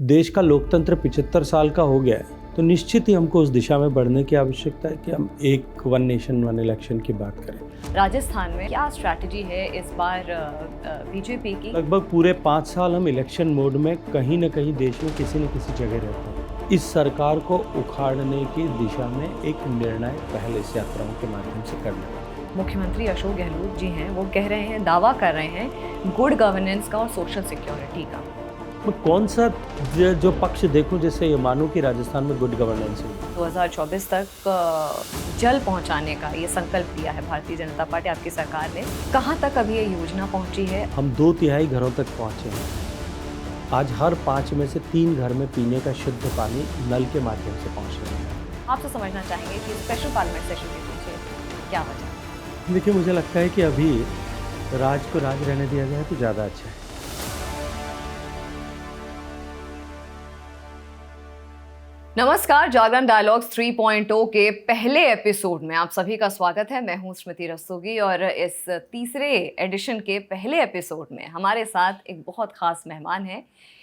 देश का लोकतंत्र 75 साल का हो गया है, तो निश्चित ही हमको उस दिशा में बढ़ने की आवश्यकता है कि हम एक वन नेशन वन इलेक्शन की बात करें। राजस्थान में क्या स्ट्रैटेजी है इस बार बीजेपी की? लगभग पूरे 5 साल हम इलेक्शन मोड में कहीं न कहीं देश में किसी न किसी जगह रहते हैं। इस सरकार को उखाड़ने की दिशा में एक निर्णय पहले इस यात्राओं के माध्यम से करना है। मुख्यमंत्री अशोक गहलोत जी हैं, वो कह रहे हैं, दावा कर रहे हैं गुड गवर्नेंस का और सोशल सिक्योरिटी का। मैं कौन सा जो पक्ष देखूं जिससे ये मानूं कि राजस्थान में गुड गवर्नेंस है। 2024 तक जल पहुंचाने का ये संकल्प लिया है भारतीय जनता पार्टी, आपकी सरकार ने। कहां तक अभी ये योजना पहुंची है? हम 2/3 घरों तक पहुंचे हैं। आज हर 5 में से 3 घर में पीने का शुद्ध पानी नल के माध्यम से पहुंच रहा है। आपसे समझना चाहेंगे कि स्पेशल पार्लियामेंट सेशन के पीछे क्या वजह है? देखिए, मुझे लगता है कि अभी राज को राज रहने दिया जाए तो ज़्यादा अच्छा है। नमस्कार, जागरण डायलॉग्स 3.0 के पहले एपिसोड में आप सभी का स्वागत है। मैं हूं स्मृति रस्तोगी और इस तीसरे एडिशन के पहले एपिसोड में हमारे साथ एक बहुत खास मेहमान है,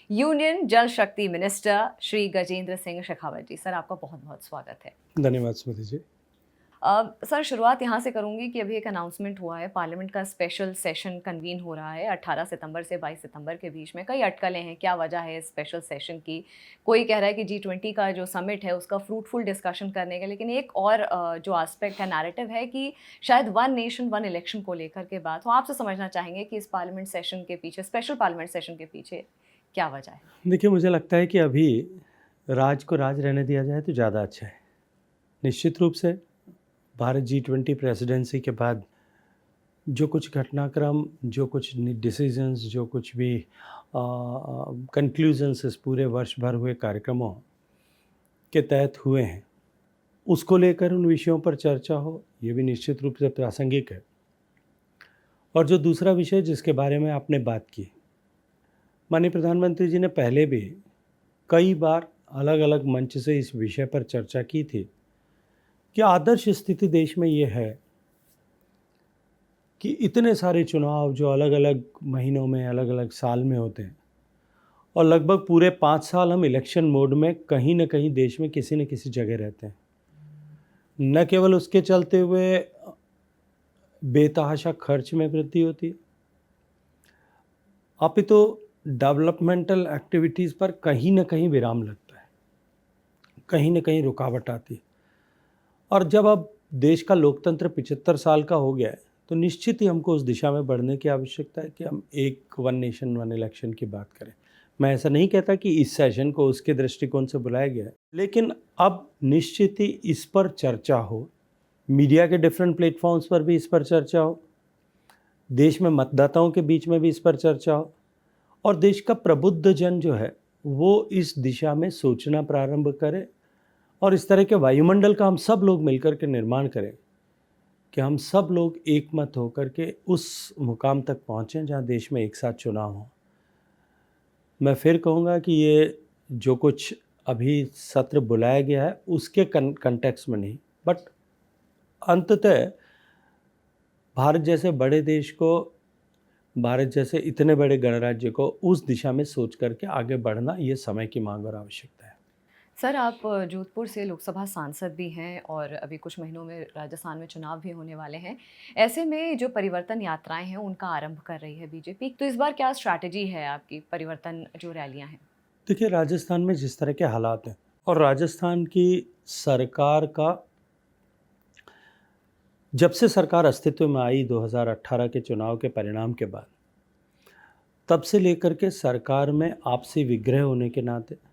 यूनियन जल शक्ति मिनिस्टर श्री गजेंद्र सिंह शेखावत जी। सर, आपका बहुत बहुत स्वागत है। धन्यवाद स्मृति जी। सर, शुरुआत यहाँ से करूँगी कि अभी एक अनाउंसमेंट हुआ है, पार्लियामेंट का स्पेशल सेशन कन्वीन हो रहा है 18 सितंबर से 22 सितंबर के बीच में। कई अटकलें हैं, क्या वजह है इस स्पेशल सेशन की? कोई कह रहा है कि G20 का जो समिट है उसका फ्रूटफुल डिस्कशन करने का, लेकिन एक और जो एस्पेक्ट है, नैरेटिव है कि शायद वन नेशन वन इलेक्शन को लेकर के बात हो। आपसे समझना चाहेंगे कि इस पार्लियामेंट सेशन के पीछे, स्पेशल पार्लियामेंट सेशन के पीछे क्या वजह है? देखिए, मुझे लगता है कि अभी राज को राज रहने दिया जाए तो ज़्यादा अच्छा है। निश्चित रूप से भारत G20 प्रेसिडेंसी के बाद जो कुछ घटनाक्रम, जो कुछ डिसीजंस, जो कुछ भी कंक्लूजन्स इस पूरे वर्ष भर हुए कार्यक्रमों के तहत हुए हैं, उसको लेकर उन विषयों पर चर्चा हो, ये भी निश्चित रूप से प्रासंगिक है। और जो दूसरा विषय जिसके बारे में आपने बात की, माननीय प्रधानमंत्री जी ने पहले भी कई बार अलग अलग मंच से इस विषय पर चर्चा की थी कि आदर्श स्थिति देश में ये है कि इतने सारे चुनाव जो अलग अलग महीनों में, अलग अलग साल में होते हैं, और लगभग पूरे 5 साल हम इलेक्शन मोड में कहीं न कहीं देश में किसी न किसी जगह रहते हैं। न केवल उसके चलते हुए बेतहाशा खर्च में वृद्धि होती है, अपितु डेवलपमेंटल एक्टिविटीज़ पर कहीं न कहीं विराम लगता है, कहीं न कहीं रुकावट आती है। और जब अब देश का लोकतंत्र 75 साल का हो गया है, तो निश्चित ही हमको उस दिशा में बढ़ने की आवश्यकता है कि हम एक वन नेशन वन इलेक्शन की बात करें। मैं ऐसा नहीं कहता कि इस सेशन को उसके दृष्टिकोण से बुलाया गया है, लेकिन अब निश्चित ही इस पर चर्चा हो, मीडिया के डिफरेंट प्लेटफॉर्म्स पर भी इस पर चर्चा हो, देश में मतदाताओं के बीच में भी इस पर चर्चा हो, और देश का प्रबुद्ध जन जो है वो इस दिशा में सोचना प्रारंभ करे, और इस तरह के वायुमंडल का हम सब लोग मिलकर के निर्माण करें कि हम सब लोग एकमत होकर के उस मुकाम तक पहुँचें जहाँ देश में एक साथ चुनाव हो। मैं फिर कहूँगा कि ये जो कुछ अभी सत्र बुलाया गया है उसके कंटेक्स्ट में नहीं, बट अंततः भारत जैसे बड़े देश को, भारत जैसे इतने बड़े गणराज्य को उस दिशा में सोच करके आगे बढ़ना ये समय की मांग और आवश्यकता है। सर, आप जोधपुर से लोकसभा सांसद भी हैं और अभी कुछ महीनों में राजस्थान में चुनाव भी होने वाले हैं। ऐसे में जो परिवर्तन यात्राएं हैं उनका आरंभ कर रही है बीजेपी, तो इस बार क्या स्ट्रैटेजी है आपकी परिवर्तन जो रैलियां हैं? देखिए, राजस्थान में जिस तरह के हालात हैं और राजस्थान की सरकार का, जब से सरकार अस्तित्व में आई 2018 के चुनाव के परिणाम के बाद, तब से लेकर के सरकार में आपसी विग्रह होने के नाते,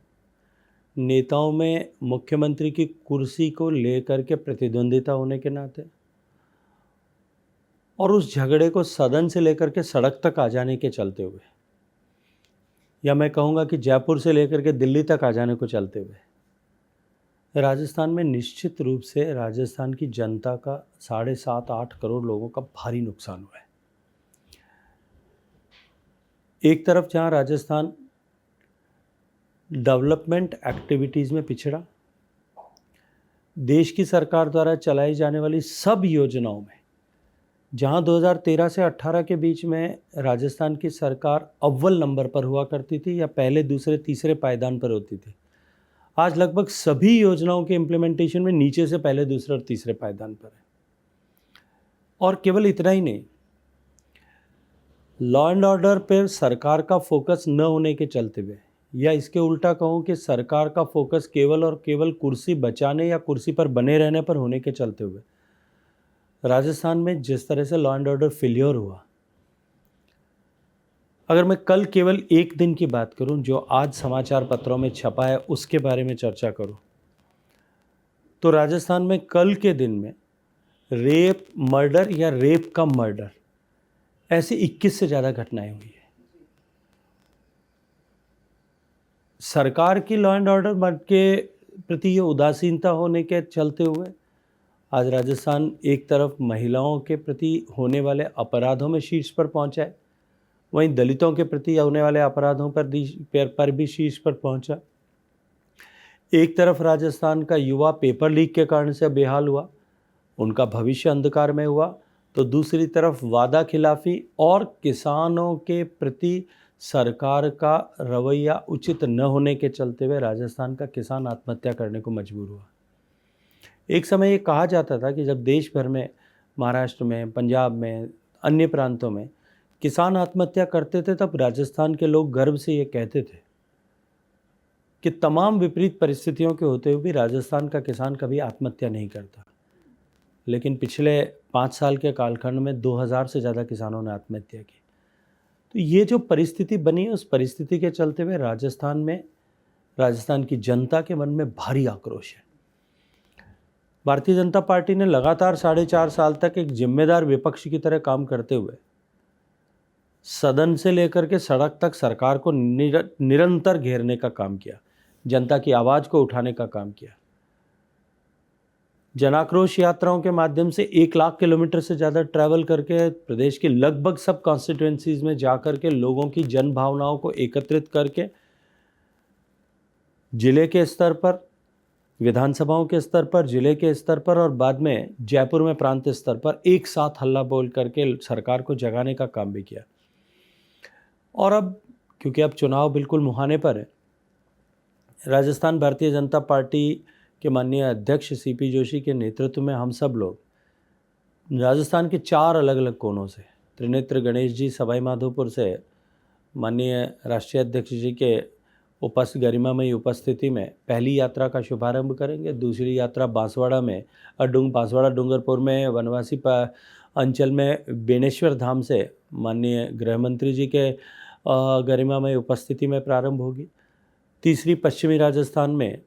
नेताओं में मुख्यमंत्री की कुर्सी को लेकर के प्रतिद्वंदिता होने के नाते, और उस झगड़े को सदन से लेकर के सड़क तक आ जाने के चलते हुए, या मैं कहूँगा कि जयपुर से लेकर के दिल्ली तक आ जाने को चलते हुए, राजस्थान में निश्चित रूप से राजस्थान की जनता का 7.5-8 करोड़ लोगों का भारी नुकसान हुआ है। एक तरफ जहाँ राजस्थान डेवलपमेंट एक्टिविटीज़ में पिछड़ा, देश की सरकार द्वारा चलाई जाने वाली सब योजनाओं में जहां 2013 से 18 के बीच में राजस्थान की सरकार अव्वल नंबर पर हुआ करती थी या पहले दूसरे तीसरे पायदान पर होती थी, आज लगभग सभी योजनाओं के इम्प्लीमेंटेशन में नीचे से पहले दूसरे और तीसरे पायदान पर है। और केवल इतना ही नहीं, लॉ एंड ऑर्डर पर सरकार का फोकस न होने के चलते हुए, या इसके उल्टा कहूँ कि सरकार का फोकस केवल और केवल कुर्सी बचाने या कुर्सी पर बने रहने पर होने के चलते हुए राजस्थान में जिस तरह से लॉ एंड ऑर्डर फेल्योर हुआ, अगर मैं कल केवल एक दिन की बात करूं जो आज समाचार पत्रों में छपा है उसके बारे में चर्चा करूं, तो राजस्थान में कल के दिन में रेप, मर्डर या रेप का मर्डर, ऐसी 21 से ज़्यादा घटनाएं हुई है। सरकार की लॉ एंड ऑर्डर के प्रति ये उदासीनता होने के चलते हुए आज राजस्थान एक तरफ महिलाओं के प्रति होने वाले अपराधों में शीर्ष पर पहुंचा है, वहीं दलितों के प्रति होने वाले अपराधों पर भी शीर्ष पर पहुंचा। एक तरफ राजस्थान का युवा पेपर लीक के कारण से बेहाल हुआ, उनका भविष्य अंधकार में हुआ, तो दूसरी तरफ वादा खिलाफी और किसानों के प्रति सरकार का रवैया उचित न होने के चलते हुए राजस्थान का किसान आत्महत्या करने को मजबूर हुआ। एक समय ये कहा जाता था कि जब देश भर में, महाराष्ट्र में, पंजाब में, अन्य प्रांतों में किसान आत्महत्या करते थे, तब राजस्थान के लोग गर्व से ये कहते थे कि तमाम विपरीत परिस्थितियों के होते हुए भी राजस्थान का किसान कभी आत्महत्या नहीं करता। लेकिन पिछले 5 साल के कालखंड में 2000 से ज़्यादा किसानों ने आत्महत्या की। तो ये जो परिस्थिति बनी है, उस परिस्थिति के चलते हुए राजस्थान में, राजस्थान की जनता के मन में भारी आक्रोश है। भारतीय जनता पार्टी ने लगातार 4.5 साल तक एक जिम्मेदार विपक्ष की तरह काम करते हुए सदन से लेकर के सड़क तक सरकार को निरंतर घेरने का काम किया, जनता की आवाज़ को उठाने का काम किया। जनाक्रोश यात्राओं के माध्यम से 1 लाख किलोमीटर से ज़्यादा ट्रैवल करके प्रदेश के लगभग सब कॉन्स्टिट्यूएंसीज में जाकर के लोगों की जन भावनाओं को एकत्रित करके जिले के स्तर पर, विधानसभाओं के स्तर पर, जिले के स्तर पर और बाद में जयपुर में प्रांत स्तर पर एक साथ हल्ला बोल करके सरकार को जगाने का काम भी किया। और अब क्योंकि अब चुनाव बिल्कुल मुहाने पर है, राजस्थान भारतीय जनता पार्टी के माननीय अध्यक्ष सीपी जोशी के नेतृत्व में हम सब लोग राजस्थान के 4 अलग अलग कोनों से, त्रिनेत्र गणेश जी सवाई माधोपुर से माननीय राष्ट्रीय अध्यक्ष जी के गरिमामयी उपस्थिति में पहली यात्रा का शुभारंभ करेंगे। दूसरी यात्रा बांसवाड़ा में, बांसवाड़ा डूंगरपुर में वनवासी अंचल में बेनेश्वर धाम से माननीय गृह मंत्री जी के गरिमामयी उपस्थिति में प्रारंभ होगी। तीसरी पश्चिमी राजस्थान में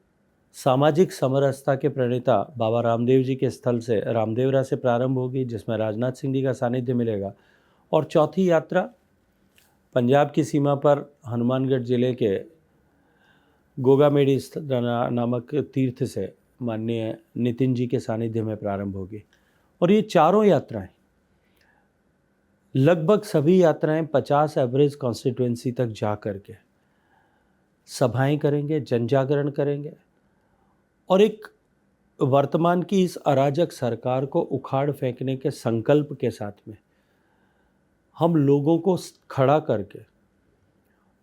सामाजिक समरसता के प्रणेता बाबा रामदेव जी के स्थल से, रामदेवरा से प्रारंभ होगी, जिसमें राजनाथ सिंह जी का सानिध्य मिलेगा। और चौथी यात्रा पंजाब की सीमा पर हनुमानगढ़ जिले के गोगामेड़ी नामक तीर्थ से माननीय नितिन जी के सानिध्य में प्रारंभ होगी। और ये चारों यात्राएं, लगभग सभी यात्राएं 50 एवरेज कॉन्स्टिट्यूएंसी तक जा करके सभाएं करेंगे, जन जागरण करेंगे और एक वर्तमान की इस अराजक सरकार को उखाड़ फेंकने के संकल्प के साथ में हम लोगों को खड़ा करके,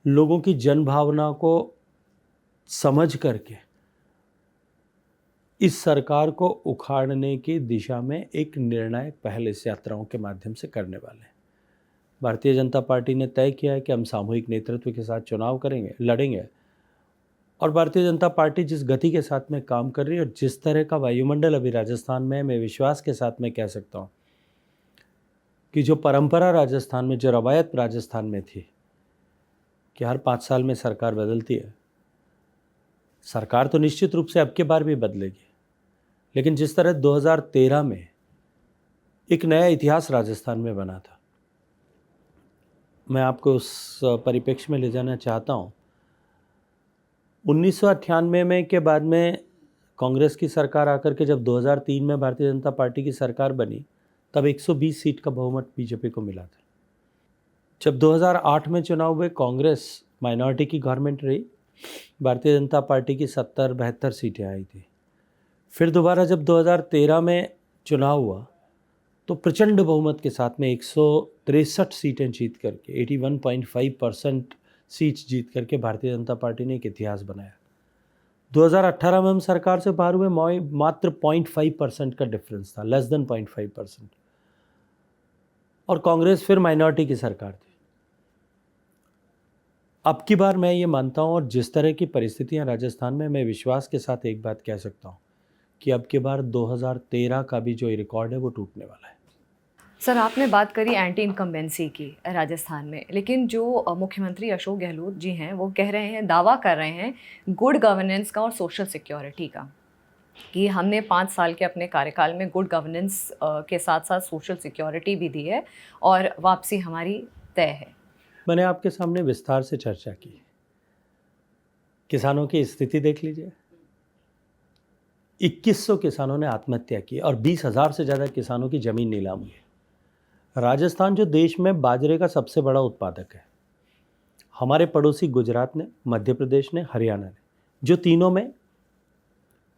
लोगों की जन भावना को समझ करके इस सरकार को उखाड़ने की दिशा में एक निर्णायक पहल इस यात्राओं के माध्यम से करने वाले हैं। भारतीय जनता पार्टी ने तय किया है कि हम सामूहिक नेतृत्व के साथ चुनाव करेंगे, लड़ेंगे। और भारतीय जनता पार्टी जिस गति के साथ में काम कर रही है और जिस तरह का वायुमंडल अभी राजस्थान में, मैं विश्वास के साथ में कह सकता हूँ कि जो परंपरा राजस्थान में, जो रवायत राजस्थान में थी कि हर 5 साल में सरकार बदलती है, सरकार तो निश्चित रूप से अब की बार भी बदलेगी, लेकिन जिस तरह 2013 में एक नया इतिहास राजस्थान में बना था, मैं आपको उस परिप्रेक्ष्य में ले जाना चाहता हूँ। 1998 में के बाद में कांग्रेस की सरकार आकर के जब 2003 में भारतीय जनता पार्टी की सरकार बनी, तब 120 सीट का बहुमत बीजेपी को मिला था। जब 2008 में चुनाव हुए, कांग्रेस माइनॉरिटी की गवर्नमेंट रही, भारतीय जनता पार्टी की 70-72 सीटें आई थी। फिर दोबारा जब 2013 में चुनाव हुआ तो प्रचंड बहुमत के साथ में 163 सीटें जीत करके 81.5% सीट्स जीत करके भारतीय जनता पार्टी ने एक इतिहास बनाया। 2018 में हम सरकार से बाहर हुए, मात्र 0.5% का डिफरेंस था, लेस देन 0.5%, और कांग्रेस फिर माइनॉरिटी की सरकार थी। अब की बार मैं ये मानता हूँ, और जिस तरह की परिस्थितियाँ राजस्थान में, मैं विश्वास के साथ एक बात कह सकता हूँ कि अब की बार 2013 का भी जो रिकॉर्ड है वो टूटने वाला है। सर, आपने बात करी एंटी इनकम्बेंसी की राजस्थान में, लेकिन जो मुख्यमंत्री अशोक गहलोत जी हैं वो कह रहे हैं, दावा कर रहे हैं गुड गवर्नेंस का और सोशल सिक्योरिटी का, कि हमने 5 साल के अपने कार्यकाल में गुड गवर्नेंस के साथ साथ सोशल सिक्योरिटी भी दी है और वापसी हमारी तय है। मैंने आपके सामने विस्तार से चर्चा की। किसानों की स्थिति देख लीजिए, 2100 किसानों ने आत्महत्या की और 20,000 से ज़्यादा किसानों की ज़मीन नीलाम हुई है। राजस्थान जो देश में बाजरे का सबसे बड़ा उत्पादक है, हमारे पड़ोसी गुजरात ने, मध्य प्रदेश ने, हरियाणा ने, जो तीनों में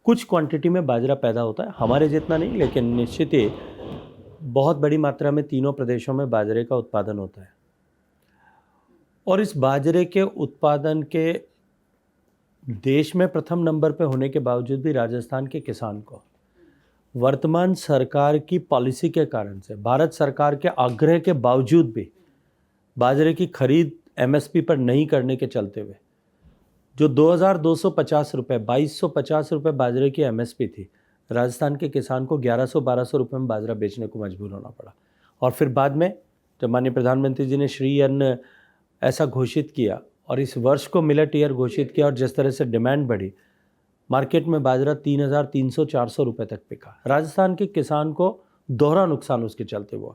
कुछ क्वांटिटी में बाजरा पैदा होता है, हमारे जितना नहीं, लेकिन निश्चित ही बहुत बड़ी मात्रा में तीनों प्रदेशों में बाजरे का उत्पादन होता है। और इस बाजरे के उत्पादन के देश में प्रथम नंबर पर होने के बावजूद भी राजस्थान के किसान को वर्तमान सरकार की पॉलिसी के कारण से, भारत सरकार के आग्रह के बावजूद भी बाजरे की खरीद एमएसपी पर नहीं करने के चलते हुए जो 2250 रुपये, 2250 रुपये बाजरे की एमएसपी थी, राजस्थान के किसान को 1100-1200 रुपये में बाजरा बेचने को मजबूर होना पड़ा। और फिर बाद में जब माननीय प्रधानमंत्री जी ने श्री अन्न ऐसा घोषित किया और इस वर्ष को मिलेट ईयर घोषित किया, और जिस तरह से डिमांड बढ़ी, मार्केट में बाजरा 3,300-400 रुपये तक बिका। राजस्थान के किसान को दोहरा नुकसान उसके चलते हुआ,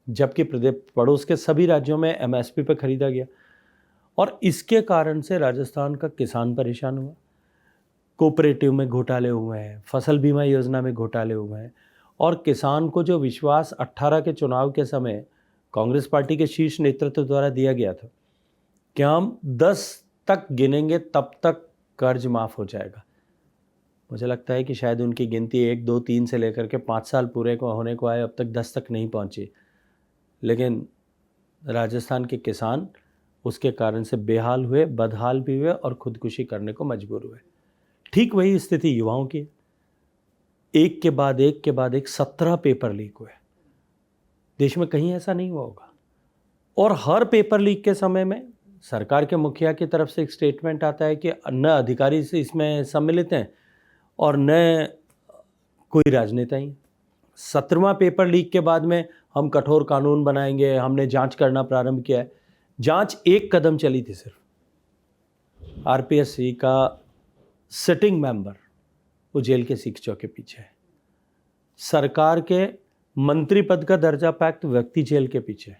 जबकि पड़ोस के सभी राज्यों में एमएसपी पर खरीदा गया। और इसके कारण से राजस्थान का किसान परेशान हुआ। कोऑपरेटिव में घोटाले हुए हैं, फसल बीमा योजना में घोटाले हुए हैं, और किसान को जो विश्वास 18 के चुनाव के समय कांग्रेस पार्टी के शीर्ष नेतृत्व द्वारा दिया गया था कि हम 10 तक गिनेंगे तब तक कर्ज माफ़ हो जाएगा, मुझे लगता है कि शायद उनकी गिनती 1, 2, 3 से लेकर के 5 साल पूरे को होने को आए, अब तक 10 तक नहीं पहुंची। लेकिन राजस्थान के किसान उसके कारण से बेहाल हुए, बदहाल भी हुए और खुदकुशी करने को मजबूर हुए। ठीक वही स्थिति युवाओं की, एक के बाद एक 17 पेपर लीक हुए। देश में कहीं ऐसा नहीं हुआ होगा। और हर पेपर लीक के समय में सरकार के मुखिया की तरफ से एक स्टेटमेंट आता है कि न अधिकारी से इसमें सम्मिलित हैं और न कोई राजनेता ही। 17वां पेपर लीक के बाद में हम कठोर कानून बनाएंगे, हमने जांच करना प्रारंभ किया है। जांच एक कदम चली थी सिर्फ। आरपीएससी का सिटिंग मेंबर वो जेल के सीखचों के पीछे है। सरकार के मंत्री पद का दर्जा प्राप्त व्यक्ति जेल के पीछे है,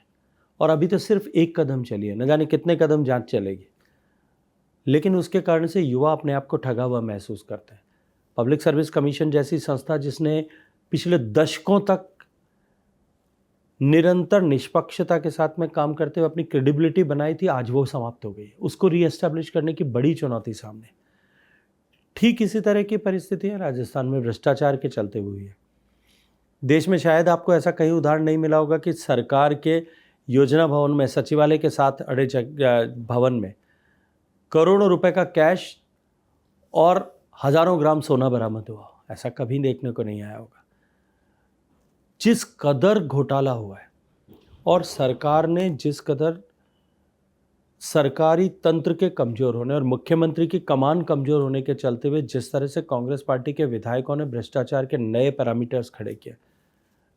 और अभी तो सिर्फ एक कदम चली है, न जाने कितने कदम जांच चलेगी। लेकिन उसके कारण से युवा अपने आप को ठगा हुआ महसूस करते हैं। पब्लिक सर्विस कमीशन जैसी संस्था जिसने पिछले दशकों तक निरंतर निष्पक्षता के साथ में काम करते हुए अपनी क्रेडिबिलिटी बनाई थी, आज वो समाप्त हो गई। उसको रीएस्टैब्लिश करने की बड़ी चुनौती सामने। ठीक इसी तरह की परिस्थितियां राजस्थान में भ्रष्टाचार के चलते हुई है। देश में शायद आपको ऐसा कहीं उदाहरण नहीं मिला होगा कि सरकार के योजना भवन में, सचिवालय के साथ अड़े भवन में करोड़ों रुपए का कैश और हजारों ग्राम सोना बरामद हुआ। ऐसा कभी देखने को नहीं आया होगा। जिस कदर घोटाला हुआ है और सरकार ने जिस कदर सरकारी तंत्र के कमज़ोर होने और मुख्यमंत्री की कमान कमज़ोर होने के चलते हुए जिस तरह से कांग्रेस पार्टी के विधायकों ने भ्रष्टाचार के नए पैरामीटर्स खड़े किए,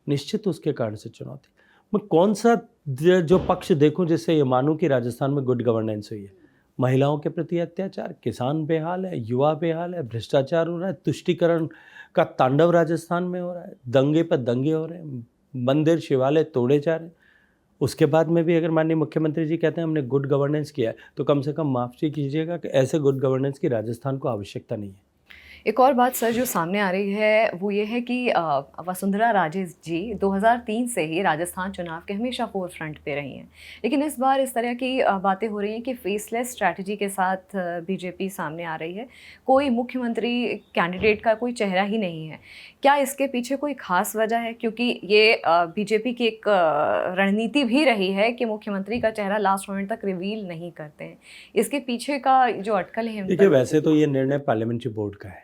निश्चित उसके कारण से चुनौती। मैं कौन सा जो पक्ष देखूं जिससे ये मानूं कि राजस्थान में गुड गवर्नेंस हुई है? महिलाओं के प्रति अत्याचार, किसान बेहाल है, युवा बेहाल है, भ्रष्टाचार हो रहा है, तुष्टीकरण का तांडव राजस्थान में हो रहा है, दंगे पर दंगे हो रहे हैं, मंदिर शिवालय तोड़े जा रहे हैं। उसके बाद में भी अगर माननीय मुख्यमंत्री जी कहते हैं हमने गुड गवर्नेंस किया है, तो कम से कम माफ़ी कीजिएगा कि ऐसे गुड गवर्नेंस की राजस्थान को आवश्यकता नहीं है। एक और बात सर जो सामने आ रही है वो ये है कि वसुंधरा राजे जी 2003 से ही राजस्थान चुनाव के हमेशा फोर फ्रंट पे रही हैं, लेकिन इस बार इस तरह की बातें हो रही हैं कि फेसलेस स्ट्रैटेजी के साथ बीजेपी सामने आ रही है। कोई मुख्यमंत्री कैंडिडेट का कोई चेहरा ही नहीं है। क्या इसके पीछे कोई खास वजह है? क्योंकि ये बीजेपी की एक रणनीति भी रही है कि मुख्यमंत्री का चेहरा लास्ट मोमेंट तक रिवील नहीं करते हैं। इसके पीछे का जो अटकल है देखिए, वैसे तो ये निर्णय पार्लियामेंट्री बोर्ड का है,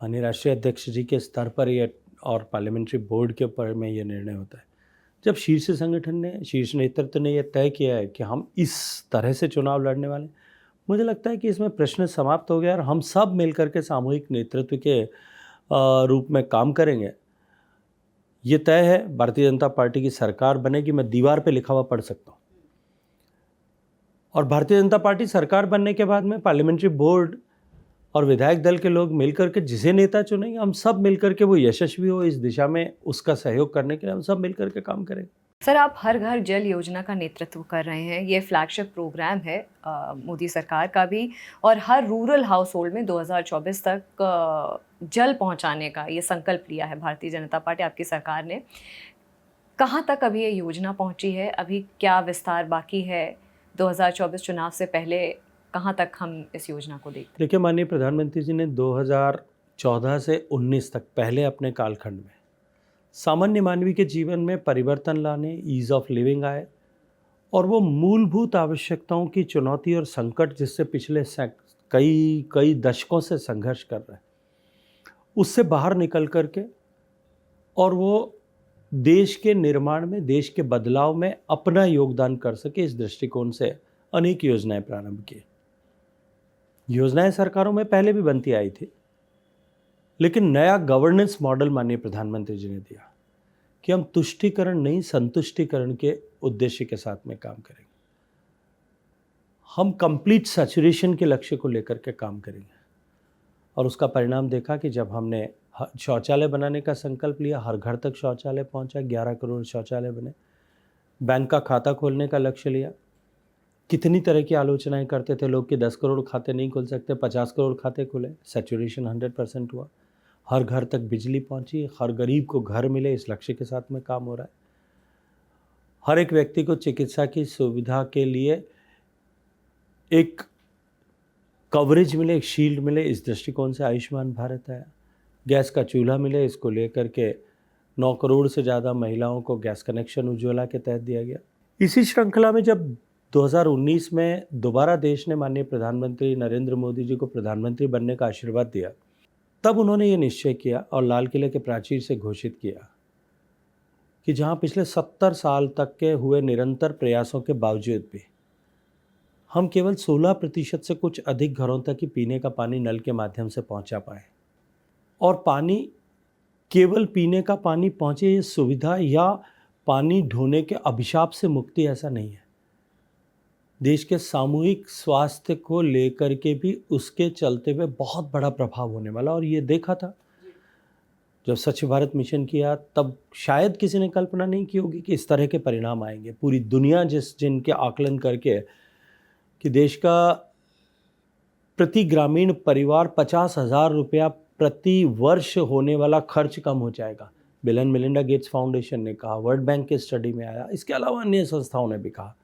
माननीय राष्ट्रीय अध्यक्ष जी के स्तर पर ये और पार्लियामेंट्री बोर्ड के ऊपर में ये निर्णय होता है। जब शीर्ष संगठन ने, शीर्ष नेतृत्व ने यह तय किया है कि हम इस तरह से चुनाव लड़ने वाले, मुझे लगता है कि इसमें प्रश्न समाप्त हो गया और हम सब मिलकर के सामूहिक नेतृत्व के रूप में काम करेंगे। ये तय है, भारतीय जनता पार्टी की सरकार बनेगी। मैं दीवार पे लिखा हुआ पढ़ सकता हूँ। और भारतीय जनता पार्टी सरकार बनने के बाद में पार्लियामेंट्री बोर्ड और विधायक दल के लोग मिलकर के जिसे नेता चुनेंगे, हम सब मिलकर के वो यशस्वी हो इस दिशा में, उसका सहयोग करने के लिए हम सब मिलकर के काम करेंगे। सर, आप हर घर जल योजना का नेतृत्व कर रहे हैं। ये फ्लैगशिप प्रोग्राम है मोदी सरकार का भी, और हर रूरल हाउस होल्ड में 2024 तक जल पहुंचाने का ये संकल्प लिया है भारतीय जनता पार्टी, आपकी सरकार ने। कहाँ तक अभी ये योजना पहुंची है? अभी क्या विस्तार बाकी है? 2024 चुनाव से पहले कहाँ तक हम इस योजना को देखते हैं? देखिए, माननीय प्रधानमंत्री जी ने 2014 से 19 तक पहले अपने कालखंड में सामान्य मानवी के जीवन में परिवर्तन लाने, ईज ऑफ लिविंग आए, और वो मूलभूत आवश्यकताओं की चुनौती और संकट जिससे पिछले कई दशकों से संघर्ष कर रहे हैं, उससे बाहर निकल करके और वो देश के निर्माण में, देश के बदलाव में अपना योगदान कर सके, इस दृष्टिकोण से अनेक योजनाएं प्रारंभ की। योजनाएं सरकारों में पहले भी बनती आई थी, लेकिन नया गवर्नेंस मॉडल माननीय प्रधानमंत्री जी ने दिया कि हम तुष्टीकरण नहीं, संतुष्टीकरण के उद्देश्य के साथ में काम करेंगे। हम कंप्लीट सैचुरेशन के लक्ष्य को लेकर के काम करेंगे, और उसका परिणाम देखा कि जब हमने शौचालय बनाने का संकल्प लिया, हर घर तक शौचालय पहुंचा, 11 करोड़ शौचालय बने। बैंक का खाता खोलने का लक्ष्य लिया। कितनी तरह की आलोचनाएं करते थे लोग कि 10 करोड़ खाते नहीं खोल सकते, 50 करोड़ खाते खुले। सैचुरेशन 100% हुआ। हर घर तक बिजली पहुंची, हर गरीब को घर मिले, इस लक्ष्य के साथ में काम हो रहा है। हर एक व्यक्ति को चिकित्सा की सुविधा के लिए एक कवरेज मिले, एक शील्ड मिले, इस दृष्टिकोण से आयुष्मान भारत आया। गैस का चूल्हा मिले, इसको लेकर के 9 करोड़ से ज़्यादा महिलाओं को गैस कनेक्शन उज्ज्वला के तहत दिया गया। इसी श्रृंखला में जब 2019 में दोबारा देश ने माननीय प्रधानमंत्री नरेंद्र मोदी जी को प्रधानमंत्री बनने का आशीर्वाद दिया, तब उन्होंने ये निश्चय किया और लाल किले के प्राचीर से घोषित किया कि जहाँ पिछले 70 साल तक के हुए निरंतर प्रयासों के बावजूद भी हम केवल 16% से कुछ अधिक घरों तक ही पीने का पानी नल के माध्यम से पहुँचा पाए, और पानी केवल पीने का पानी पहुँचे, ये सुविधा या पानी ढोने के अभिशाप से मुक्ति ऐसा नहीं है। देश के सामूहिक स्वास्थ्य को लेकर के भी उसके चलते हुए बहुत बड़ा प्रभाव होने वाला, और ये देखा था जब स्वच्छ भारत मिशन किया, तब शायद किसी ने कल्पना नहीं की होगी कि इस तरह के परिणाम आएंगे। पूरी दुनिया जिनके आकलन करके कि देश का प्रति ग्रामीण परिवार 50,000 रुपया प्रति वर्ष होने वाला खर्च कम हो जाएगा, bill and Melinda Gates foundation ने कहा, वर्ल्ड बैंक के स्टडी में आया, इसके अलावा अन्य संस्थाओं ने भी कहा।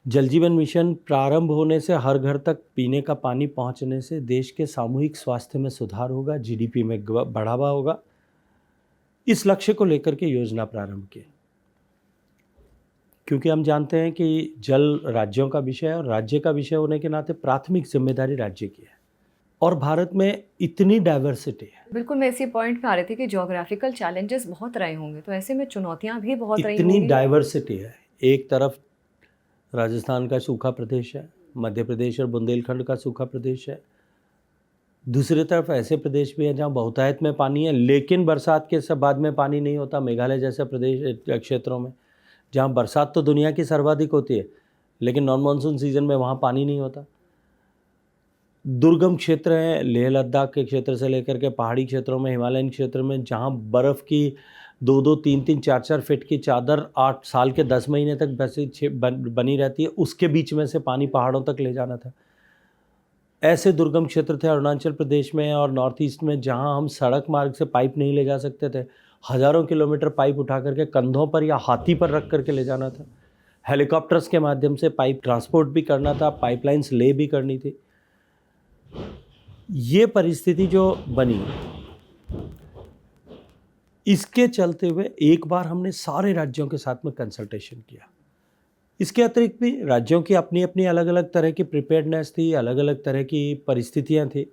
जल जीवन मिशन प्रारंभ होने से, हर घर तक पीने का पानी पहुंचने से देश के सामूहिक स्वास्थ्य में सुधार होगा, जीडीपी में बढ़ावा होगा। इस लक्ष्य को लेकर के योजना प्रारंभ की, क्योंकि हम जानते हैं कि जल राज्यों का विषय है, और राज्य का विषय होने के नाते प्राथमिक जिम्मेदारी राज्य की है। और भारत में इतनी डाइवर्सिटी है। बिल्कुल, मैं इसी पॉइंट पे आ रही थी कि ज्योग्राफिकल चैलेंजेस बहुत रहे होंगे, तो ऐसे में चुनौतियां भी बहुत रही होंगी। इतनी डाइवर्सिटी है। एक तरफ राजस्थान का सूखा प्रदेश है, मध्य प्रदेश और बुंदेलखंड का सूखा प्रदेश है, दूसरी तरफ ऐसे प्रदेश भी हैं जहाँ बहुतायत में पानी है, लेकिन बरसात के सब बाद में पानी नहीं होता। मेघालय जैसे प्रदेश क्षेत्रों में जहाँ बरसात तो दुनिया की सर्वाधिक होती है, लेकिन नॉन मानसून सीजन में वहाँ पानी नहीं होता। दुर्गम क्षेत्र हैं, लेह लद्दाख के क्षेत्र से लेकर के पहाड़ी क्षेत्रों में, हिमालयन क्षेत्र में, जहाँ बर्फ़ की 2-2, 3-3, 4-4 फीट की चादर 8 साल के 10 महीने तक बनी रहती है, उसके बीच में से पानी पहाड़ों तक ले जाना था। ऐसे दुर्गम क्षेत्र थे अरुणाचल प्रदेश में और नॉर्थ ईस्ट में जहां हम सड़क मार्ग से पाइप नहीं ले जा सकते थे। हज़ारों किलोमीटर पाइप उठा करके कंधों पर या हाथी पर रख करके ले जाना था। हेलीकॉप्टर्स के माध्यम से पाइप ट्रांसपोर्ट भी करना था, पाइपलाइंस ले भी करनी थी। ये परिस्थिति जो बनी, इसके चलते हुए एक बार हमने सारे राज्यों के साथ में कंसल्टेशन किया। इसके अतिरिक्त भी राज्यों की अपनी अपनी अलग अलग तरह की प्रिपेयर्डनेस थी, अलग अलग तरह की परिस्थितियां थी।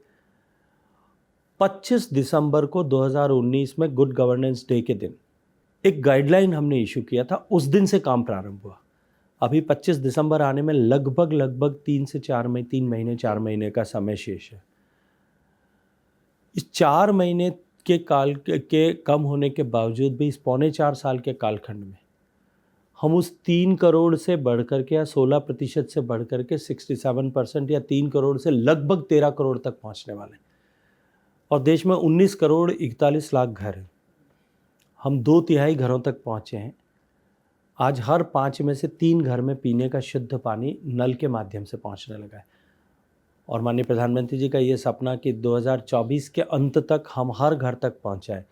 25 दिसंबर को 2019 में गुड गवर्नेंस डे के दिन एक गाइडलाइन हमने इशू किया था। उस दिन से काम प्रारंभ हुआ। अभी 25 दिसंबर आने में लगभग 3 महीने का समय शेष है। इस 4 महीने के काल के कम होने के बावजूद भी इस 3.25 साल के कालखंड में हम उस 3 करोड़ से बढ़कर के या 16% से बढ़कर के 67% या 3 करोड़ से लगभग 13 करोड़ तक पहुंचने वाले हैं। और देश में 19 करोड़ 41 लाख घर हैं। हम 2/3 घरों तक पहुंचे हैं। आज हर 5 में से 3 घर में पीने का शुद्ध पानी नल के माध्यम से पहुंचने लगा है। और माननीय प्रधानमंत्री जी का ये सपना कि 2024 के अंत तक हम हर घर तक पहुंचाएं,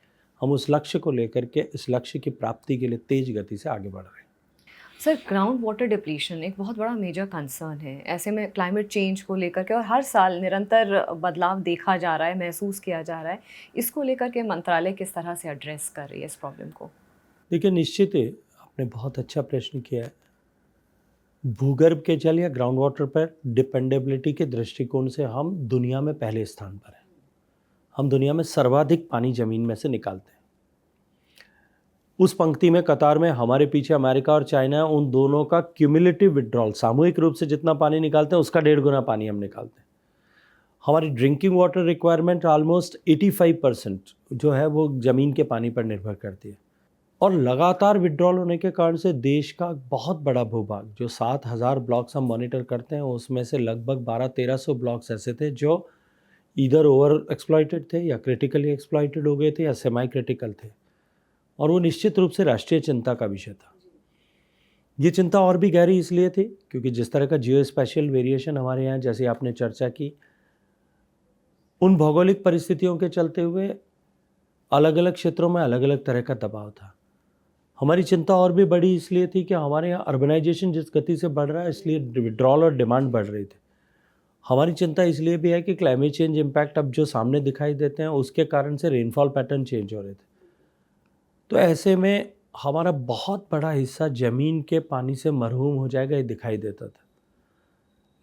हम उस लक्ष्य को लेकर के इस लक्ष्य की प्राप्ति के लिए तेज गति से आगे बढ़ रहे हैं। सर, ग्राउंड वाटर डिप्लीशन एक बहुत बड़ा मेजर कंसर्न है। ऐसे में क्लाइमेट चेंज को लेकर के और हर साल निरंतर बदलाव देखा जा रहा है, महसूस किया जा रहा है। इसको लेकर के मंत्रालय किस तरह से एड्रेस कर रही है इस प्रॉब्लम को? देखिए, निश्चित ही आपने बहुत अच्छा प्रश्न किया है। भूगर्भ के जल या ग्राउंड वाटर पर डिपेंडेबिलिटी के दृष्टिकोण से हम दुनिया में पहले स्थान पर हैं। हम दुनिया में सर्वाधिक पानी ज़मीन में से निकालते हैं। उस पंक्ति में कतार में हमारे पीछे अमेरिका और चाइना है। उन दोनों का क्यूमुलेटिव विड्रॉल, सामूहिक रूप से जितना पानी निकालते हैं उसका 1.5 गुना पानी हम निकालते हैं। हमारी ड्रिंकिंग वाटर रिक्वायरमेंट ऑलमोस्ट 85% जो है वो ज़मीन के पानी पर निर्भर करती है। और लगातार विड्रॉल होने के कारण से देश का बहुत बड़ा भूभाग, जो 7,000 ब्लॉक्स हम मॉनिटर करते हैं, उसमें से लगभग 1200-1300 ब्लॉक्स ऐसे थे जो इधर ओवर एक्सप्लॉइटेड थे या क्रिटिकली एक्सप्लॉइटेड हो गए थे या सेमी क्रिटिकल थे। और वो निश्चित रूप से राष्ट्रीय चिंता का विषय था। ये चिंता और भी गहरी इसलिए थी क्योंकि जिस तरह का जियो स्पेशियल वेरिएशन हमारे यहाँ, जैसे आपने चर्चा की, उन भौगोलिक परिस्थितियों के चलते हुए अलग अलग क्षेत्रों में अलग अलग तरह का दबाव था। हमारी चिंता और भी बड़ी इसलिए थी कि हमारे यहाँ अर्बनाइजेशन जिस गति से बढ़ रहा है, इसलिए विड्रॉल और डिमांड बढ़ रही थी। हमारी चिंता इसलिए भी है कि क्लाइमेट चेंज इम्पैक्ट अब जो सामने दिखाई देते हैं उसके कारण से रेनफॉल पैटर्न चेंज हो रहे थे। तो ऐसे में हमारा बहुत बड़ा हिस्सा ज़मीन के पानी से मरहूम हो जाएगा, ये दिखाई देता था।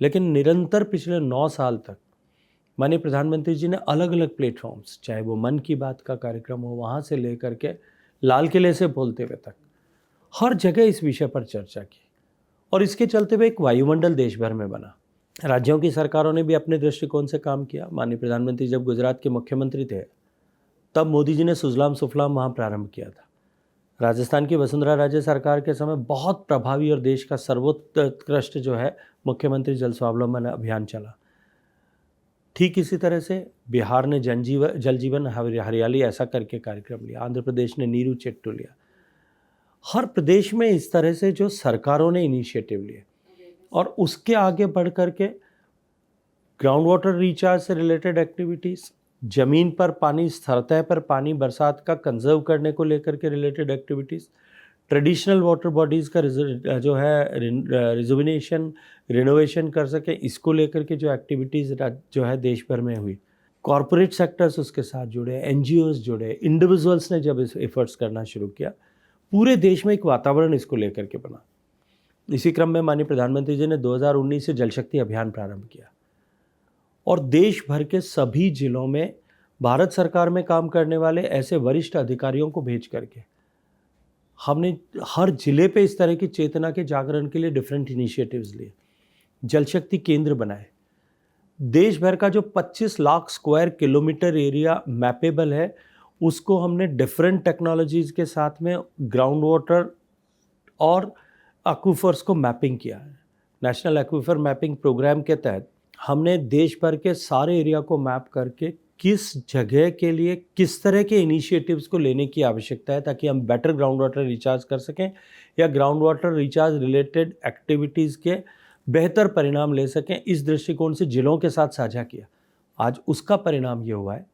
लेकिन निरंतर पिछले 9 साल तक माननीय प्रधानमंत्री जी ने अलग अलग प्लेटफॉर्म्स, चाहे वो मन की बात का कार्यक्रम हो, वहाँ से लेकर के लाल किले से बोलते हुए तक, हर जगह इस विषय पर चर्चा की। और इसके चलते हुए एक वायुमंडल देश भर में बना। राज्यों की सरकारों ने भी अपने दृष्टिकोण से काम किया। माननीय प्रधानमंत्री जब गुजरात के मुख्यमंत्री थे तब मोदी जी ने सुजलाम सुफलाम वहाँ प्रारंभ किया था। राजस्थान की वसुंधरा राजे सरकार के समय बहुत प्रभावी और देश का सर्वोत्कृष्ट जो है मुख्यमंत्री जल स्वावलंबन अभियान चला। ठीक इसी तरह से बिहार ने जल जीवन हरियाली ऐसा करके कार्यक्रम लिया। आंध्र प्रदेश ने नीरू चेट्टू लिया। हर प्रदेश में इस तरह से जो सरकारों ने इनिशिएटिव लिए और उसके आगे बढ़ कर के ग्राउंड वाटर रिचार्ज से रिलेटेड एक्टिविटीज़, ज़मीन पर पानी, सतह पर पानी, बरसात का कंजर्व करने को लेकर के related activities, traditional water bodies का जो है रिजुविनेशन, रिनोवेशन कर सके, इसको लेकर के जो एक्टिविटीज़ जो है देश भर में हुई। कॉरपोरेट सेक्टर्स उसके साथ जुड़े, NGOs जुड़े, इंडिविजुअल्स ने जब इस एफर्ट्स करना शुरू किया, पूरे देश में एक वातावरण इसको लेकर के बना। इसी क्रम में माननीय प्रधानमंत्री जी ने 2019 से जल शक्ति अभियान प्रारंभ किया और देश भर के सभी जिलों में भारत सरकार में काम करने वाले ऐसे वरिष्ठ अधिकारियों को भेज करके हमने हर जिले पे इस तरह की चेतना के जागरण के लिए डिफरेंट इनिशिएटिव्स लिए। जल शक्ति केंद्र बनाए। देश भर का जो 25 लाख स्क्वायर किलोमीटर एरिया मैपेबल है, उसको हमने डिफरेंट टेक्नोलॉजीज़ के साथ में ग्राउंड वाटर और एक्वीफर्स को मैपिंग किया है। नेशनल एक्वीफर मैपिंग प्रोग्राम के तहत हमने देश भर के सारे एरिया को मैप करके किस जगह के लिए किस तरह के इनिशिएटिव्स को लेने की आवश्यकता है ताकि हम बेटर ग्राउंड वाटर रिचार्ज कर सकें या ground water recharge related activities के बेहतर परिणाम ले सकें, इस दृष्टिकोण से जिलों के साथ साझा किया। आज उसका परिणाम ये हुआ है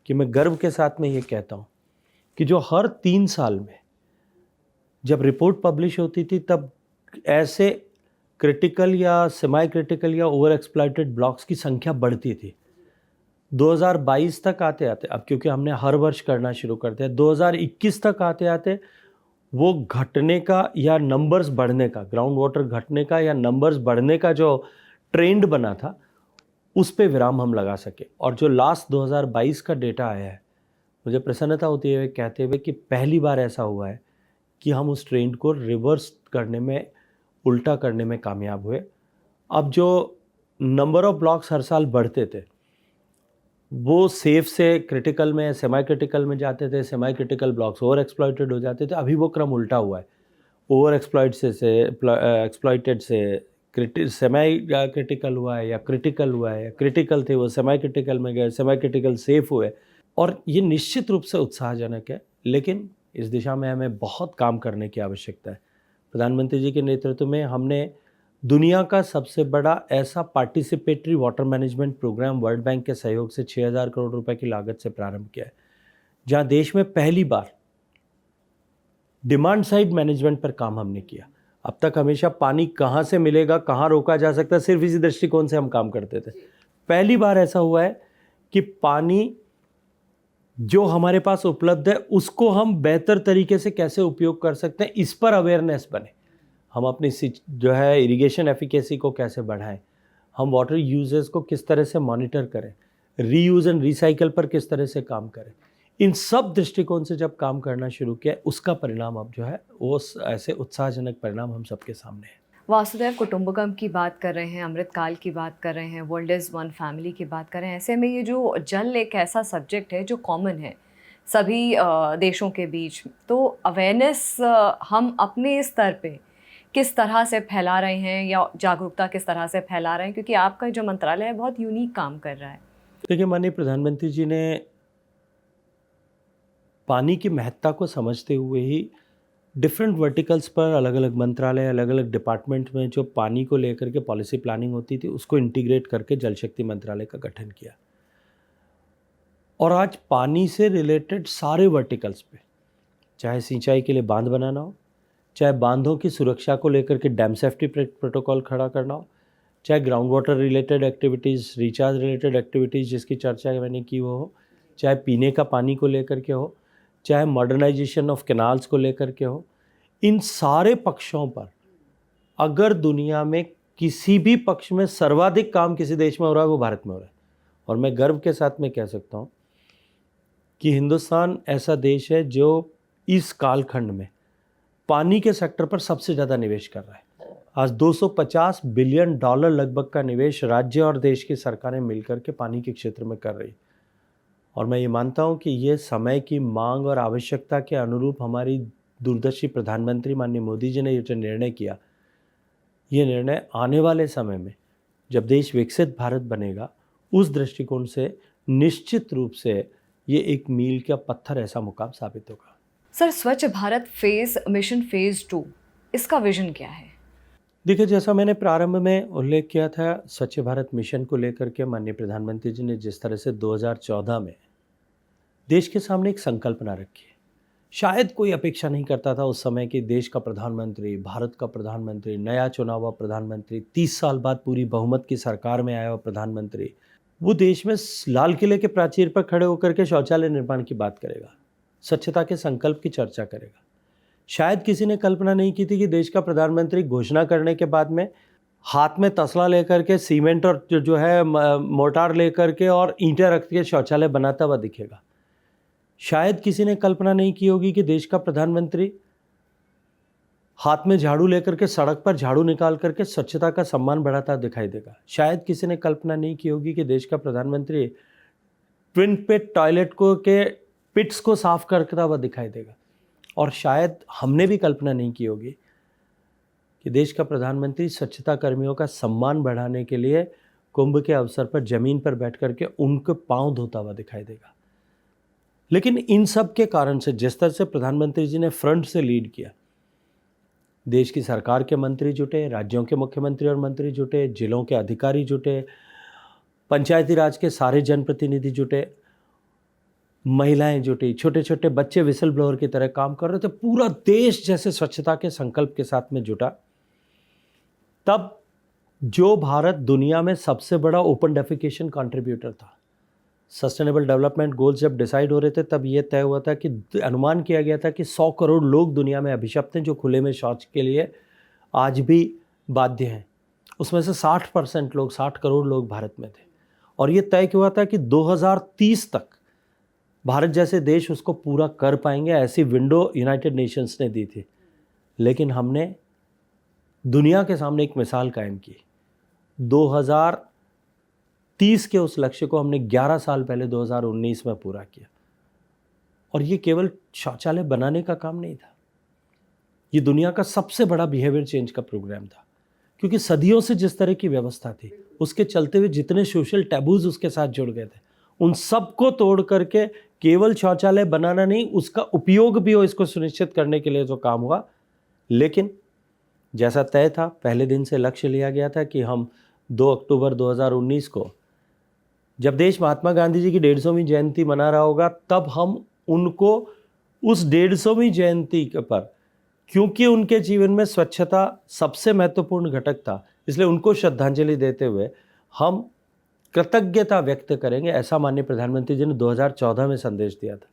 कि मैं गर्व के साथ में ये कहता हूँ कि जो हर 3 साल में जब रिपोर्ट पब्लिश होती थी, तब ऐसे क्रिटिकल या सेमी क्रिटिकल या ओवर एक्सप्लॉइटेड ब्लॉक्स की संख्या बढ़ती थी। 2022 तक आते आते, अब क्योंकि हमने हर वर्ष करना शुरू कर दिया, 2021 तक आते आते वो घटने का या नंबर्स बढ़ने का, ग्राउंड वाटर घटने का या नंबर्स बढ़ने का जो ट्रेंड बना था, उस पे विराम हम लगा सके। और जो लास्ट 2022 का डेटा आया है, मुझे प्रसन्नता होती है कहते हुए कि पहली बार ऐसा हुआ है कि हम उस ट्रेंड को रिवर्स करने में, उल्टा करने में कामयाब हुए। अब जो नंबर ऑफ ब्लॉक्स हर साल बढ़ते थे, वो सेफ से क्रिटिकल में, सेमी क्रिटिकल में जाते थे, semi critical blocks over exploited हो जाते थे। अभी वो क्रम उल्टा हुआ है, ओवर एक्सप्लॉइट से एक्सप्लॉइटेड से सेमी क्रिटिकल हुआ है, या क्रिटिकल हुआ है, या क्रिटिकल थे वो सेमी क्रिटिकल में गए, सेमी क्रिटिकल सेफ हुए। और ये निश्चित रूप से उत्साहजनक है, लेकिन इस दिशा में हमें बहुत काम करने की आवश्यकता है। प्रधानमंत्री जी के नेतृत्व में हमने दुनिया का सबसे बड़ा ऐसा participatory water management program World Bank के सहयोग से 6,000 करोड़ रुपए की लागत से प्रारंभ किया है, जहां देश में पहली बार डिमांड साइड मैनेजमेंट पर काम हमने किया। अब तक हमेशा पानी कहाँ से मिलेगा, कहाँ रोका जा सकता है, सिर्फ इसी दृष्टिकोण से हम काम करते थे। पहली बार ऐसा हुआ है कि पानी जो हमारे पास उपलब्ध है उसको हम बेहतर तरीके से कैसे उपयोग कर सकते हैं, इस पर अवेयरनेस बने। हम अपनी जो है इरिगेशन एफिकेसी को कैसे बढ़ाएं, हम वाटर यूजेस को किस तरह से मॉनिटर करें, रीयूज एंड रिसाइकल पर किस तरह से काम करें। इन सब दृष्टिकोण से जब काम करना शुरू किया, उसका परिणाम अब जो है वो ऐसे उत्साहजनक परिणाम हम सबके सामने है। वासुदेव कुटुंबकम की बात कर रहे हैं, अमृतकाल की बात कर रहे हैं, वर्ल्ड इज़ वन फैमिली की बात कर रहे हैं। ऐसे में ये जो जल एक ऐसा सब्जेक्ट है जो कॉमन है सभी देशों के बीच, तो अवेयरनेस हम अपने स्तर पे किस तरह से फैला रहे हैं या जागरूकता किस तरह से फैला रहे हैं, क्योंकि आपका जो मंत्रालय है बहुत यूनिक काम कर रहा है। देखिए, माननीय प्रधानमंत्री जी ने पानी की महत्ता को समझते हुए ही डिफरेंट वर्टिकल्स पर अलग अलग मंत्रालय, अलग अलग डिपार्टमेंट में जो पानी को लेकर के पॉलिसी प्लानिंग होती थी, उसको इंटीग्रेट करके जल शक्ति मंत्रालय का गठन किया। और आज पानी से रिलेटेड सारे वर्टिकल्स पे, चाहे सिंचाई के लिए बांध बनाना हो, चाहे बांधों की सुरक्षा को लेकर के डैम सेफ्टी प्रोटोकॉल खड़ा करना हो, चाहे ground water related activities, recharge related activities जिसकी चर्चा मैंने की वो हो, चाहे पीने का पानी को लेकर के हो, चाहे मॉडर्नाइजेशन ऑफ कैनाल्स को लेकर के हो, इन सारे पक्षों पर अगर दुनिया में किसी भी पक्ष में सर्वाधिक काम किसी देश में हो रहा है, वो भारत में हो रहा है। और मैं गर्व के साथ में कह सकता हूँ कि हिंदुस्तान ऐसा देश है जो इस कालखंड में पानी के सेक्टर पर सबसे ज़्यादा निवेश कर रहा है। आज $250 बिलियन लगभग का निवेश राज्य और देश की सरकारें मिलकर के पानी के क्षेत्र में कर रही। और मैं ये मानता हूँ कि ये समय की मांग और आवश्यकता के अनुरूप हमारी दूरदर्शी प्रधानमंत्री माननीय मोदी जी ने ये जो निर्णय किया, ये निर्णय आने वाले समय में जब देश विकसित भारत बनेगा, उस दृष्टिकोण से निश्चित रूप से ये एक मील का पत्थर ऐसा मुकाम साबित होगा। सर, स्वच्छ भारत मिशन फेज़ 2, इसका विजन क्या है? देखिए, जैसा मैंने प्रारंभ में उल्लेख किया था, स्वच्छ भारत मिशन को लेकर के माननीय प्रधानमंत्री जी ने जिस तरह से 2014 में देश के सामने एक संकल्पना रखी है, शायद कोई अपेक्षा नहीं करता था उस समय कि देश का प्रधानमंत्री, भारत का प्रधानमंत्री, नया चुना हुआ प्रधानमंत्री, 30 साल बाद पूरी बहुमत की सरकार में आया हुआ प्रधानमंत्री, वो देश में लाल किले के प्राचीर पर खड़े होकर के शौचालय निर्माण की बात करेगा, स्वच्छता के संकल्प की चर्चा करेगा। शायद किसी ने कल्पना नहीं की थी कि देश का प्रधानमंत्री घोषणा करने के बाद में हाथ में तसला लेकर के सीमेंट और जो है मोर्टार लेकर के और ईंटें रख के शौचालय बनाता हुआ दिखेगा। शायद किसी ने कल्पना नहीं की होगी कि देश का प्रधानमंत्री हाथ में झाड़ू लेकर के सड़क पर झाड़ू निकाल करके स्वच्छता का सम्मान बढ़ाता दिखाई देगा। शायद किसी ने कल्पना नहीं की होगी कि देश का प्रधानमंत्री ट्विन पिट टॉयलेट को के पिट्स को साफ करता हुआ दिखाई देगा। और शायद हमने भी कल्पना नहीं की होगी कि देश का प्रधानमंत्री स्वच्छता कर्मियों का सम्मान बढ़ाने के लिए कुंभ के अवसर पर जमीन पर बैठ करके उनके पांव धोता हुआ दिखाई देगा। लेकिन इन सब के कारण से जिस तरह से प्रधानमंत्री जी ने फ्रंट से लीड किया, देश की सरकार के मंत्री जुटे, राज्यों के मुख्यमंत्री और मंत्री जुटे, जिलों के अधिकारी जुटे, पंचायती राज के सारे जनप्रतिनिधि जुटे, महिलाएं जुटी, छोटे छोटे बच्चे विसल ब्लोअर की तरह काम कर रहे थे। पूरा देश जैसे स्वच्छता के संकल्प के साथ में जुटा। तब जो भारत दुनिया में सबसे बड़ा ओपन डेफिकेशन कंट्रीब्यूटर था, सस्टेनेबल डेवलपमेंट गोल्स जब डिसाइड हो रहे थे, तब ये तय हुआ था कि अनुमान किया गया था कि 100 करोड़ लोग दुनिया में अभिशप्त हैं जो खुले में शौच के लिए आज भी बाध्य हैं। उसमें से 60% लोग, 60 करोड़ लोग भारत में थे। और ये तय हुआ था कि 2030 तक भारत जैसे देश उसको पूरा कर पाएंगे, ऐसी विंडो यूनाइटेड नेशंस ने दी थी। लेकिन हमने दुनिया के सामने एक मिसाल कायम की। 2030 के उस लक्ष्य को हमने 11 साल पहले 2019 में पूरा किया। और ये केवल शौचालय बनाने का काम नहीं था, ये दुनिया का सबसे बड़ा बिहेवियर चेंज का प्रोग्राम था। क्योंकि सदियों से जिस तरह की व्यवस्था थी, उसके चलते हुए जितने सोशल टैबूज उसके साथ जुड़ गए थे, उन सबको तोड़ करके केवल शौचालय बनाना नहीं, उसका उपयोग भी हो, इसको सुनिश्चित करने के लिए जो काम हुआ। लेकिन जैसा तय था, पहले दिन से लक्ष्य लिया गया था कि हम 2 अक्टूबर 2019 को, जब देश महात्मा गांधी जी की 150वीं जयंती मना रहा होगा, तब हम उनको उस 150वीं जयंती के पर, क्योंकि उनके जीवन में स्वच्छता सबसे महत्वपूर्ण घटक था, इसलिए उनको श्रद्धांजलि देते हुए हम कृतज्ञता व्यक्त करेंगे, ऐसा माननीय प्रधानमंत्री जी ने 2014 में संदेश दिया था।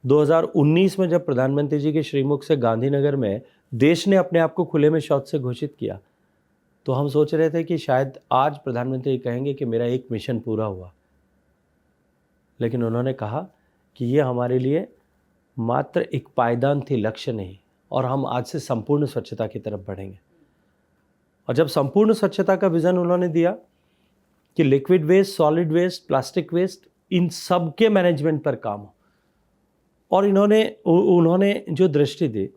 2019 में जब प्रधानमंत्री जी के श्रीमुख से गांधीनगर में देश ने अपने आप को खुले में शौच से घोषित किया, तो हम सोच रहे थे कि शायद आज प्रधानमंत्री कहेंगे कि मेरा एक मिशन पूरा हुआ। लेकिन उन्होंने कहा कि ये हमारे लिए मात्र एक पायदान थी, लक्ष्य नहीं, और हम आज से संपूर्ण स्वच्छता की तरफ बढ़ेंगे। और जब संपूर्ण स्वच्छता का विज़न उन्होंने दिया कि liquid waste, solid waste, plastic waste, इन सब के मैनेजमेंट पर काम हो, और उन्होंने जो दृष्टि दी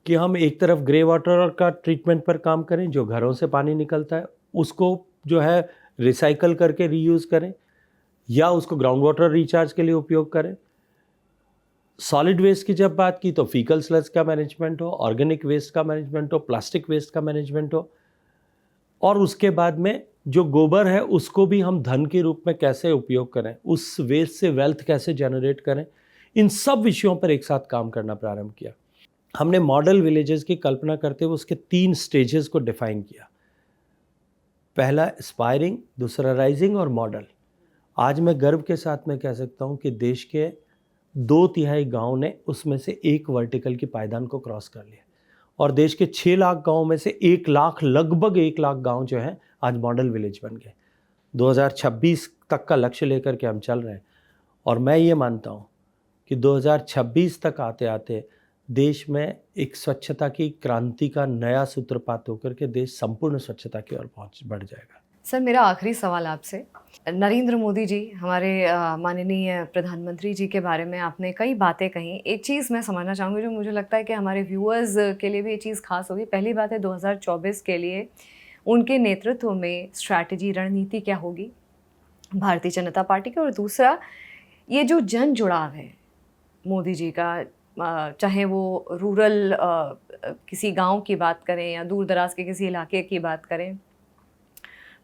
कि हम एक तरफ ग्रे वाटर का ट्रीटमेंट पर काम करें, जो घरों से पानी निकलता है उसको जो है रिसाइकल करके रीयूज़ करें, या उसको ग्राउंड वाटर रिचार्ज के लिए उपयोग करें। सॉलिड वेस्ट की जब बात की तो फीकल स्लज का मैनेजमेंट हो, ऑर्गेनिक वेस्ट का मैनेजमेंट हो, प्लास्टिक वेस्ट का मैनेजमेंट हो, और उसके बाद में जो गोबर है उसको भी हम धन के रूप में कैसे उपयोग करें, उस वेस्ट से वेल्थ कैसे जनरेट करें, इन सब विषयों पर एक साथ काम करना प्रारंभ किया। हमने मॉडल विलेजेस की कल्पना करते हुए उसके 3 स्टेजेस को डिफाइन किया। पहला एस्पायरिंग, दूसरा राइजिंग और मॉडल। आज मैं गर्व के साथ में कह सकता हूं कि देश के 2/3 गांव ने उसमें से एक वर्टिकल की पायदान को क्रॉस कर लिया, और देश के 6 लाख गाँव में से 1 लाख, लगभग 1 लाख गाँव जो हैं आज मॉडल विलेज बन गए। 2026 तक का लक्ष्य लेकर के हम चल रहे हैं, और मैं ये मानता हूँ कि 2026 तक आते आते देश में एक स्वच्छता की क्रांति का नया सूत्रपात होकर के देश संपूर्ण स्वच्छता की ओर बढ़ जाएगा। सर, मेरा आखिरी सवाल आपसे, नरेंद्र मोदी जी हमारे माननीय प्रधानमंत्री जी के बारे में आपने कई बातें कही। एक चीज़ मैं समझना चाहूँगी जो मुझे लगता है कि हमारे व्यूअर्स के लिए भी ये चीज़ खास होगी। पहली बात है 2024 के लिए उनके नेतृत्व में स्ट्रैटेजी, रणनीति क्या होगी भारतीय जनता पार्टी की, और दूसरा ये जो जन जुड़ाव है मोदी जी का, चाहे वो रूरल किसी गांव की बात करें या दूर दराज के किसी इलाके की बात करें,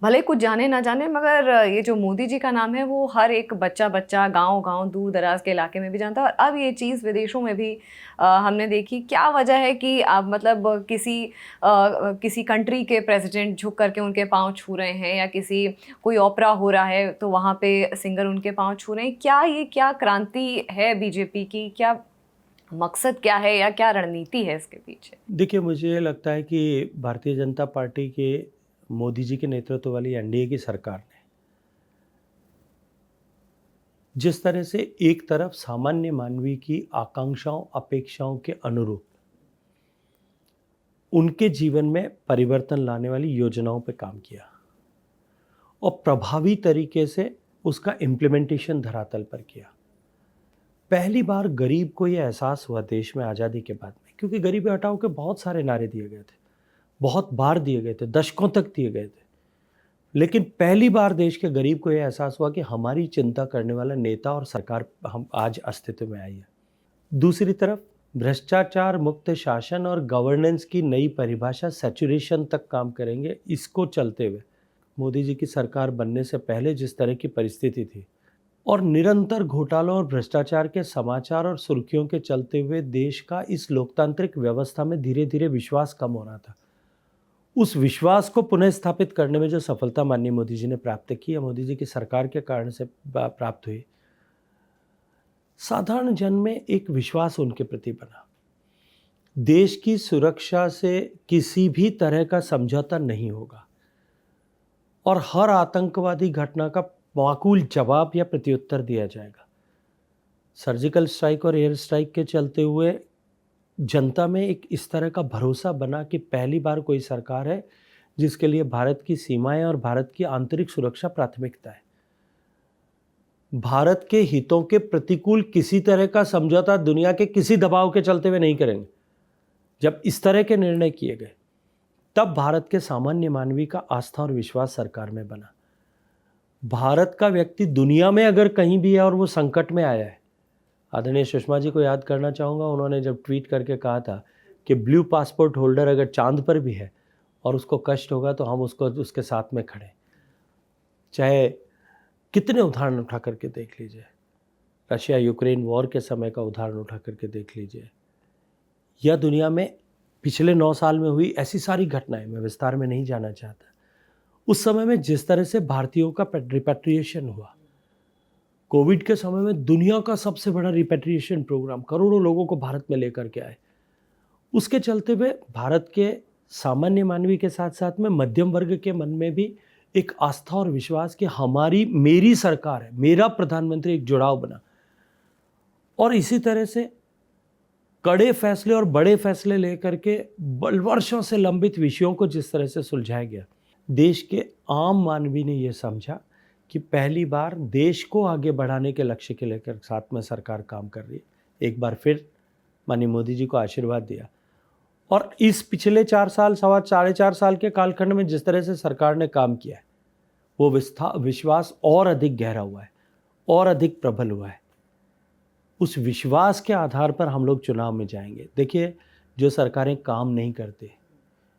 भले कुछ जाने ना जाने, मगर ये जो मोदी जी का नाम है वो हर एक बच्चा गांव दूर दराज के इलाके में भी जानता है। और अब ये चीज़ विदेशों में भी हमने देखी। क्या वजह है कि अब मतलब किसी कंट्री के प्रेसिडेंट झुक करके उनके पाँव छू रहे हैं, या कोई ओपेरा हो रहा है तो वहाँ पे सिंगर उनके पाँव छू रहे हैं? क्या क्रांति है बीजेपी की? क्या मकसद क्या है, या क्या रणनीति है इसके पीछे? देखिए, मुझे लगता है कि भारतीय जनता पार्टी के मोदी जी के नेतृत्व वाली एनडीए की सरकार ने जिस तरह से एक तरफ सामान्य मानवीय की आकांक्षाओं, अपेक्षाओं के अनुरूप उनके जीवन में परिवर्तन लाने वाली योजनाओं पर काम किया, और प्रभावी तरीके से उसका इम्प्लीमेंटेशन धरातल पर किया। पहली बार गरीब को यह एहसास हुआ देश में आज़ादी के बाद में, क्योंकि गरीबी हटाओ के बहुत सारे नारे दिए गए थे, बहुत बार दिए गए थे, दशकों तक दिए गए थे, लेकिन पहली बार देश के गरीब को यह एहसास हुआ कि हमारी चिंता करने वाला नेता और सरकार हम आज अस्तित्व में आई है। दूसरी तरफ भ्रष्टाचार मुक्त शासन और गवर्नेंस की नई परिभाषा सैचुरेशन तक काम करेंगे। इसको चलते हुए मोदी जी की सरकार बनने से पहले जिस तरह की परिस्थिति थी और निरंतर घोटालों और भ्रष्टाचार के समाचार और सुर्खियों के चलते हुए देश का इस लोकतांत्रिक व्यवस्था में धीरे धीरे विश्वास कम हो रहा था, उस विश्वास को पुनः स्थापित करने में जो सफलता माननीय मोदी जी ने प्राप्त की या मोदी जी की सरकार के कारण से प्राप्त हुई, साधारण जन में एक विश्वास उनके प्रति बना। देश की सुरक्षा से किसी भी तरह का समझौता नहीं होगा और हर आतंकवादी घटना का माकूल जवाब या प्रत्युत्तर दिया जाएगा। सर्जिकल स्ट्राइक और एयर स्ट्राइक के चलते हुए जनता में एक इस तरह का भरोसा बना कि पहली बार कोई सरकार है जिसके लिए भारत की सीमाएं और भारत की आंतरिक सुरक्षा प्राथमिकता है। भारत के हितों के प्रतिकूल किसी तरह का समझौता दुनिया के किसी दबाव के चलते हुए नहीं करेंगे। जब इस तरह के निर्णय किए गए तब भारत के सामान्य मानवी का आस्था और विश्वास सरकार में बना। भारत का व्यक्ति दुनिया में अगर कहीं भी है और वो संकट में आया है, आदरणीय सुषमा जी को याद करना चाहूँगा, उन्होंने जब ट्वीट करके कहा था कि ब्लू पासपोर्ट होल्डर अगर चांद पर भी है और उसको कष्ट होगा तो हम उसको उसके साथ में खड़े। चाहे कितने उदाहरण उठा करके देख लीजिए, रशिया यूक्रेन वॉर के समय का उदाहरण उठा करके देख लीजिए, या दुनिया में पिछले 9 साल में हुई ऐसी सारी घटनाएं, मैं विस्तार में नहीं जाना चाहता। उस समय में जिस तरह से भारतीयों का रिपैट्रिएशन हुआ, कोविड के समय में दुनिया का सबसे बड़ा रिपैट्रिएशन प्रोग्राम, करोड़ों लोगों को भारत में लेकर के आए। उसके चलते हुए भारत के सामान्य मानवी के साथ साथ में मध्यम वर्ग के मन में भी एक आस्था और विश्वास कि मेरी सरकार है, मेरा प्रधानमंत्री, एक जुड़ाव बना। और इसी तरह से कड़े फैसले और बड़े फैसले लेकर के वर्षों से लंबित विषयों को जिस तरह से सुलझाया गया, देश के आम मानवी ने यह समझा कि पहली बार देश को आगे बढ़ाने के लक्ष्य के लेकर साथ में सरकार काम कर रही है। एक बार फिर माननीय मोदी जी को आशीर्वाद दिया और इस पिछले 4 साल, 4.5 साल के कालखंड में जिस तरह से सरकार ने काम किया है, वो विश्वास और अधिक गहरा हुआ है और अधिक प्रबल हुआ है। उस विश्वास के आधार पर हम लोग चुनाव में जाएंगे। देखिए, जो सरकारें काम नहीं करते,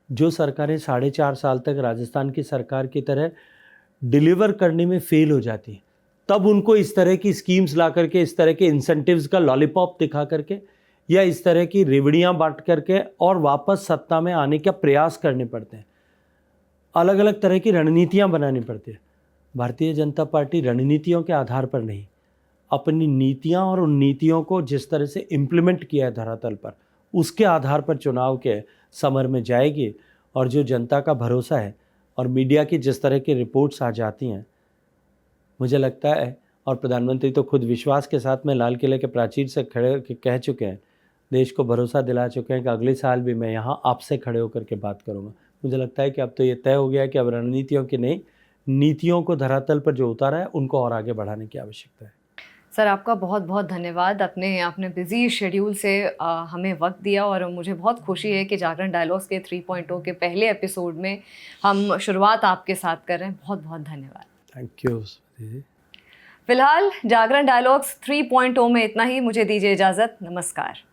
जो सरकारें 4.5 साल तक राजस्थान की सरकार की तरह डिलीवर करने में फेल हो जाती हैं, तब उनको इस तरह की स्कीम्स ला करके, इस तरह के इंसेंटिव्स का लॉलीपॉप दिखा करके या इस तरह की रेवड़ियाँ बांट करके और वापस सत्ता में आने का प्रयास करने पड़ते हैं। अलग अलग तरह की रणनीतियाँ बनानी पड़ती है। भारतीय जनता पार्टी रणनीतियों के आधार पर नहीं, अपनी नीतियाँ और उन नीतियों को जिस तरह से इम्प्लीमेंट किया है धरातल पर, उसके आधार पर चुनाव के समर में जाएगी। और जो जनता का भरोसा है और मीडिया की जिस तरह की रिपोर्ट्स आ जाती हैं, मुझे लगता है, और प्रधानमंत्री तो खुद विश्वास के साथ में लाल किले के प्राचीर से खड़े कह चुके हैं, देश को भरोसा दिला चुके हैं कि अगले साल भी मैं यहाँ आपसे खड़े होकर के बात करूँगा। मुझे लगता है कि अब तो ये तय हो गया है कि अब रणनीतियों की नहीं, नीतियों को धरातल पर जो उतारा है उनको और आगे बढ़ाने की आवश्यकता है। सर, आपका बहुत बहुत धन्यवाद। आपने बिज़ी शेड्यूल से हमें वक्त दिया और मुझे बहुत खुशी है कि जागरण डायलॉग्स के 3.0 के पहले एपिसोड में हम शुरुआत आपके साथ कर रहे हैं। बहुत बहुत धन्यवाद। Thank you. फिलहाल जागरण डायलॉग्स 3.0 में इतना ही। मुझे दीजिए इजाज़त। नमस्कार।